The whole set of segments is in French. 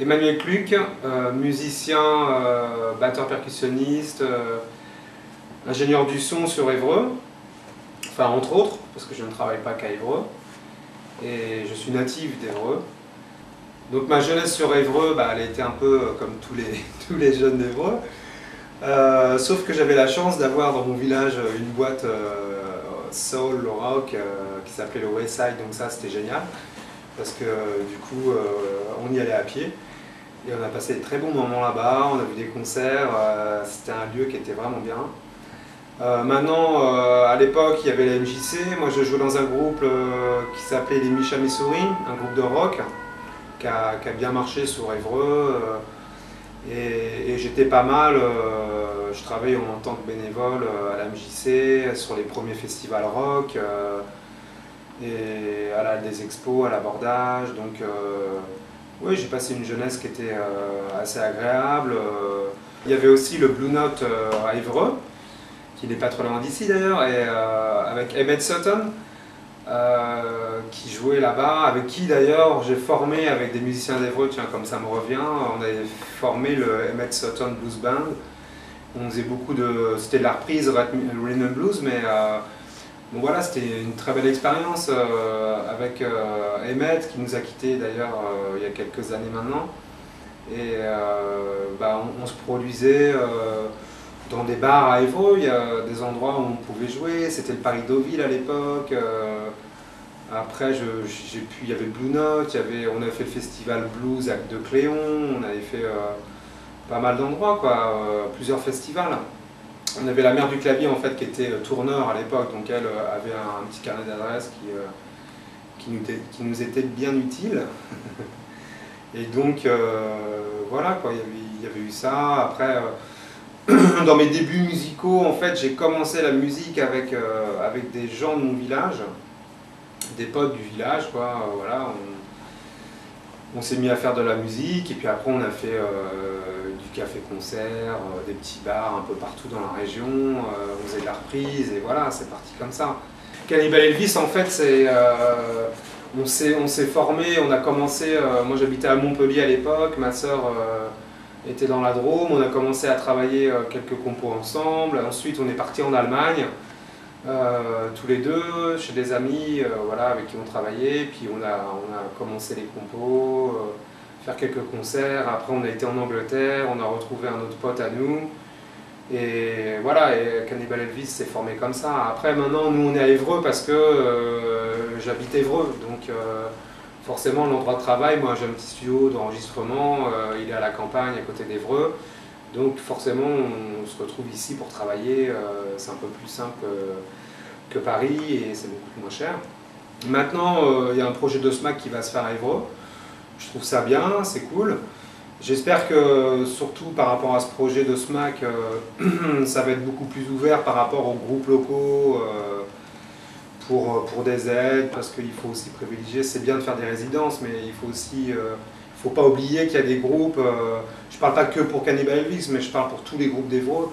Emmanuel Cluc, musicien, batteur percussionniste, ingénieur du son sur Évreux, enfin entre autres, parce que je ne travaille pas qu'à Évreux, et je suis natif d'Évreux. Donc ma jeunesse sur Évreux, elle a été un peu comme tous les jeunes d'Évreux, sauf que j'avais la chance d'avoir dans mon village une boîte soul, rock, qui s'appelait le Wayside, donc ça c'était génial, parce que du coup on y allait à pied. Et on a passé de très bons moments là-bas, on a vu des concerts, c'était un lieu qui était vraiment bien. Maintenant, à l'époque, il y avait la MJC, moi je jouais dans un groupe qui s'appelait les Micha Messouri, un groupe de rock qui a bien marché sur Évreux. Et j'étais pas mal, je travaillais en tant que bénévole à la MJC, sur les premiers festivals rock, et à des expos, à l'abordage. Donc, oui, j'ai passé une jeunesse qui était assez agréable. Il y avait aussi le Blue Note à Évreux, qui n'est pas trop loin d'ici d'ailleurs, et avec Emmett Sutton, qui jouait là-bas, avec qui d'ailleurs j'ai formé avec des musiciens d'Évreux, tiens comme ça me revient, on avait formé le Emmett Sutton Blues Band. On faisait beaucoup de... c'était de la reprise Rhythm and Blues, mais bon voilà, c'était une très belle expérience avec Emmett qui nous a quittés d'ailleurs il y a quelques années maintenant. Et on se produisait dans des bars à Évreux, il y a des endroits où on pouvait jouer, c'était le Paris Deauville à l'époque. Après, il y avait le Blue Note, on avait fait le festival blues de Cléon, on avait fait pas mal d'endroits, plusieurs festivals. On avait la mère du clavier en fait qui était tourneur à l'époque, donc elle avait un petit carnet d'adresses qui nous était bien utile. Et donc voilà, il y avait eu ça. Après, dans mes débuts musicaux, en fait, j'ai commencé la musique avec des gens de mon village, des potes du village, voilà. On s'est mis à faire de la musique et puis après on a fait du café-concert, des petits bars un peu partout dans la région, on faisait de la reprise et voilà, c'est parti comme ça. Cannibal Elvis, en fait, on s'est formé, on a commencé, moi j'habitais à Montpellier à l'époque, ma soeur était dans la Drôme, on a commencé à travailler quelques compos ensemble, ensuite on est parti en Allemagne, tous les deux, chez des amis voilà, avec qui on travaillait, puis on a commencé les compos, faire quelques concerts, après on a été en Angleterre, on a retrouvé un autre pote à nous, et voilà, et Cannibal Elvis s'est formé comme ça. Après maintenant nous on est à Évreux parce que j'habite Évreux, donc forcément l'endroit de travail, moi j'ai un petit studio d'enregistrement, il est à la campagne à côté d'Évreux. Donc forcément, on se retrouve ici pour travailler, c'est un peu plus simple que Paris et c'est beaucoup plus moins cher. Maintenant, il y a un projet de SMAC qui va se faire à Évreux. Je trouve ça bien, c'est cool. J'espère que, surtout par rapport à ce projet de SMAC, ça va être beaucoup plus ouvert par rapport aux groupes locaux pour des aides, parce qu'il faut aussi privilégier, c'est bien de faire des résidences, mais il faut aussi... il ne faut pas oublier qu'il y a des groupes, je ne parle pas que pour Cannibal Elvis, mais je parle pour tous les groupes d'Évreux,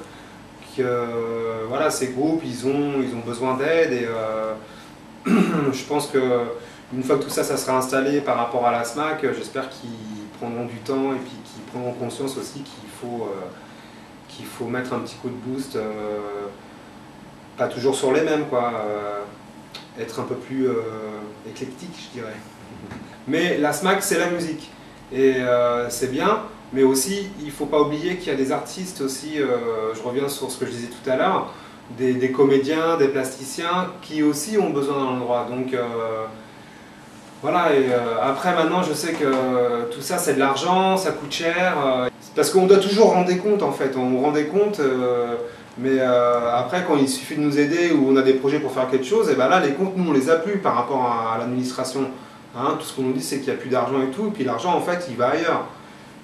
voilà, ces groupes, ils ont besoin d'aide et je pense qu'une fois que tout ça, ça sera installé par rapport à la SMAC, j'espère qu'ils prendront du temps et puis qu'ils prendront conscience aussi qu'il faut mettre un petit coup de boost, pas toujours sur les mêmes, être un peu plus éclectique, je dirais. Mais la SMAC, c'est la musique. Et c'est bien, mais aussi il ne faut pas oublier qu'il y a des artistes aussi, je reviens sur ce que je disais tout à l'heure, des comédiens, des plasticiens qui aussi ont besoin d'un endroit. Donc voilà, et après maintenant je sais que tout ça c'est de l'argent, ça coûte cher, parce qu'on doit toujours rendre des comptes en fait, on rend des comptes, mais après quand il suffit de nous aider ou on a des projets pour faire quelque chose, et ben là les comptes nous on les a plus par rapport à l'administration. Hein, tout ce qu'on nous dit c'est qu'il n'y a plus d'argent et tout, et puis l'argent en fait il va ailleurs.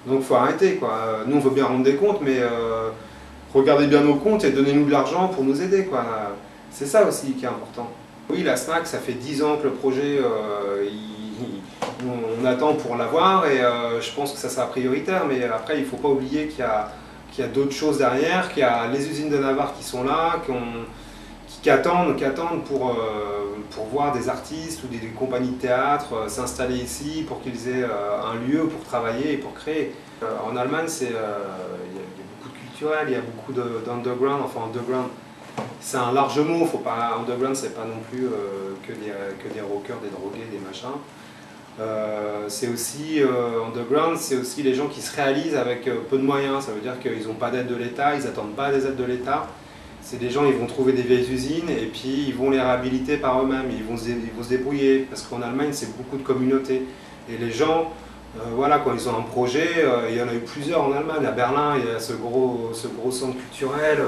Donc il faut arrêter Nous on veut bien rendre des comptes, mais regardez bien nos comptes et donnez-nous de l'argent pour nous aider C'est ça aussi qui est important. Oui, la SMAC, ça fait 10 ans que le projet, on attend pour l'avoir et je pense que ça sera prioritaire, mais après il ne faut pas oublier qu'il y a d'autres choses derrière, qu'il y a les usines de Navarre qui sont là, qui attendent pour voir des artistes ou des compagnies de théâtre s'installer ici pour qu'ils aient un lieu pour travailler et pour créer. En Allemagne, il y a beaucoup de culturel, il y a beaucoup d'underground, enfin underground. C'est un large mot, faut pas, underground c'est pas non plus que des rockers, des drogués, des machins. C'est aussi underground, c'est aussi les gens qui se réalisent avec peu de moyens. Ça veut dire qu'ils n'ont pas d'aide de l'État, ils n'attendent pas des aides de l'État. C'est des gens, ils vont trouver des vieilles usines et puis ils vont les réhabiliter par eux-mêmes. Ils vont se débrouiller parce qu'en Allemagne c'est beaucoup de communautés et les gens, voilà, quand ils ont un projet, il y en a eu plusieurs en Allemagne. À Berlin, il y a ce gros centre culturel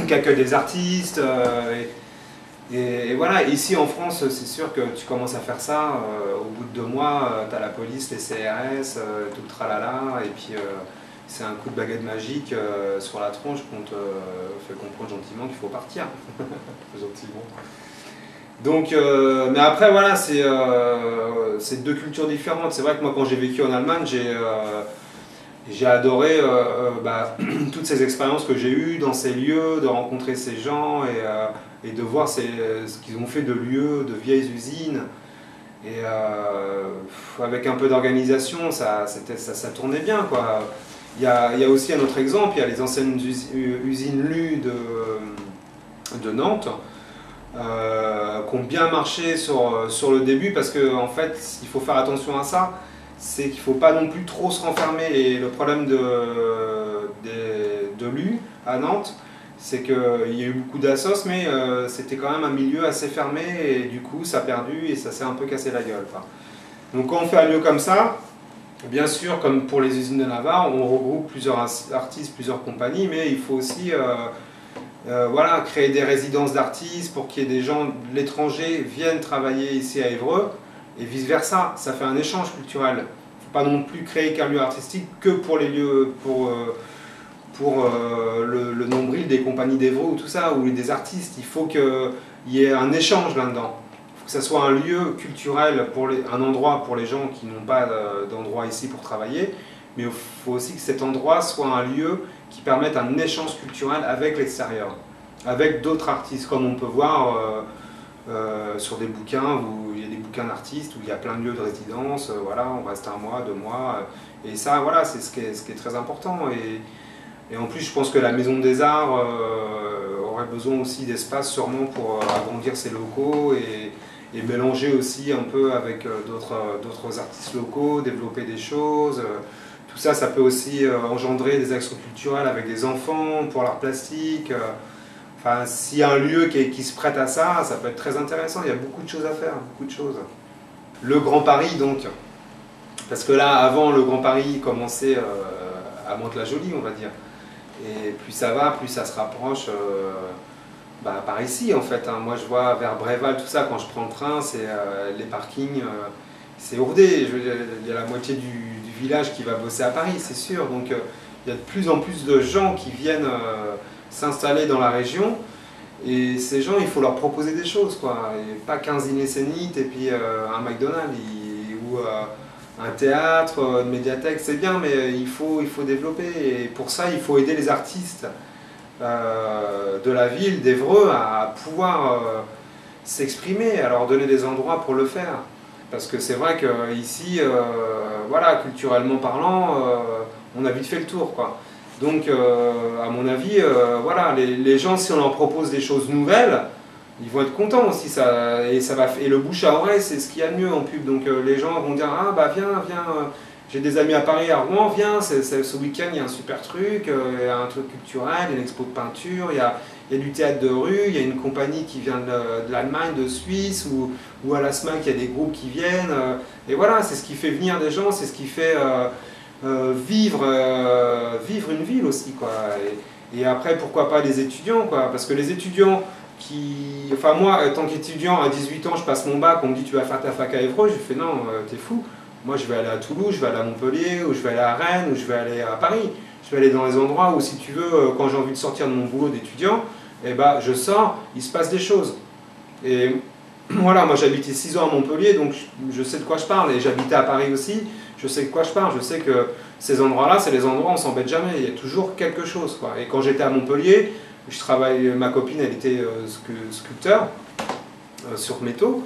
qui accueille des artistes. Et voilà, ici en France, c'est sûr que tu commences à faire ça, au bout de 2 mois, tu as la police, les CRS, tout le tralala, et puis c'est un coup de baguette magique sur la tronche qu'on te fait comprendre gentiment qu'il faut partir. Gentiment. Donc, mais après, voilà, c'est 2 cultures différentes. C'est vrai que moi, quand j'ai vécu en Allemagne, j'ai adoré toutes ces expériences que j'ai eues dans ces lieux, de rencontrer ces gens et de voir ce qu'ils ont fait de lieux, de vieilles usines. Et avec un peu d'organisation, ça tournait bien, quoi. Il y a aussi un autre exemple, il y a les anciennes usines LU de Nantes qui ont bien marché sur le début parce qu'en fait, il faut faire attention à ça. C'est qu'il ne faut pas non plus trop se renfermer. Et le problème de l'U à Nantes, c'est qu'il y a eu beaucoup d'assos, mais c'était quand même un milieu assez fermé et du coup ça a perdu et ça s'est un peu cassé la gueule. Enfin. Donc quand on fait un lieu comme ça, bien sûr, comme pour les usines de Navarre, on regroupe plusieurs artistes, plusieurs compagnies, mais il faut aussi voilà, créer des résidences d'artistes pour qu'il y ait des gens de l'étranger viennent travailler ici à Évreux. Et vice-versa, ça fait un échange culturel. Il ne faut pas non plus créer qu'un lieu artistique que pour les lieux, pour le nombril des compagnies d'Évreux ou tout ça, ou des artistes. Il faut qu'il y ait un échange là-dedans. Il faut que ça soit un lieu culturel, un endroit pour les gens qui n'ont pas d'endroit ici pour travailler, mais il faut aussi que cet endroit soit un lieu qui permette un échange culturel avec l'extérieur, avec d'autres artistes, comme on peut voir sur des bouquins où il y a des bouquins d'artistes, où il y a plein de lieux de résidence, voilà, on reste 1 mois, 2 mois, et ça, voilà, c'est ce qui est très important. Et en plus, je pense que la Maison des Arts aurait besoin aussi d'espace sûrement pour agrandir ses locaux et mélanger aussi un peu avec d'autres artistes locaux, développer des choses. Tout ça, ça peut aussi engendrer des actions culturelles avec des enfants pour l'art plastique. Enfin, s'il y a un lieu qui se prête à ça, ça peut être très intéressant. Il y a beaucoup de choses à faire, beaucoup de choses. Le Grand Paris, donc. Parce que là, avant, le Grand Paris commençait à Mantes-la-Jolie, on va dire. Et plus ça va, plus ça se rapproche par ici, en fait. Hein. Moi, je vois vers Bréval, tout ça, quand je prends le train, c'est les parkings, c'est ourdé. Il y a la moitié du village qui va bosser à Paris, c'est sûr. Donc, il y a de plus en plus de gens qui viennent s'installer dans la région. Et ces gens, il faut leur proposer des choses, quoi. Et pas 15 dîners Zénith et puis un McDonald's ou un théâtre, une médiathèque, c'est bien, mais il faut développer. Et pour ça, il faut aider les artistes de la ville, d'Évreux, à pouvoir s'exprimer, à leur donner des endroits pour le faire. Parce que c'est vrai qu'ici, voilà, culturellement parlant, on a vite fait le tour, quoi. Donc, à mon avis, voilà, les gens, si on leur propose des choses nouvelles, ils vont être contents aussi. Et le bouche à oreille, c'est ce qu'il y a de mieux en pub. Donc, les gens vont dire, ah bah viens, j'ai des amis à Paris, à Rouen, viens, ce week-end, il y a un super truc, il y a un truc culturel, il y a une expo de peinture, il y a du théâtre de rue, il y a une compagnie qui vient de l'Allemagne, de Suisse, ou à la SMAC, il y a des groupes qui viennent. Et voilà, c'est ce qui fait venir des gens, c'est ce qui fait vivre une ville aussi, quoi. Et après, pourquoi pas les étudiants, quoi. Parce que les étudiants Enfin moi, tant qu'étudiant, à 18 ans, je passe mon bac, on me dit tu vas faire ta fac à Évreux, je fais non, t'es fou. Moi, je vais aller à Toulouse, je vais aller à Montpellier, ou je vais aller à Rennes, ou je vais aller à Paris. Je vais aller dans les endroits où, si tu veux, quand j'ai envie de sortir de mon boulot d'étudiant, eh ben, je sors, il se passe des choses. Et voilà, moi j'habitais 6 ans à Montpellier, donc je sais de quoi je parle. Et j'habitais à Paris aussi, je sais de quoi je parle. Je sais que ces endroits-là, c'est les endroits où on s'embête jamais. Il y a toujours quelque chose, quoi. Et quand j'étais à Montpellier, ma copine elle était sculpteur sur métaux.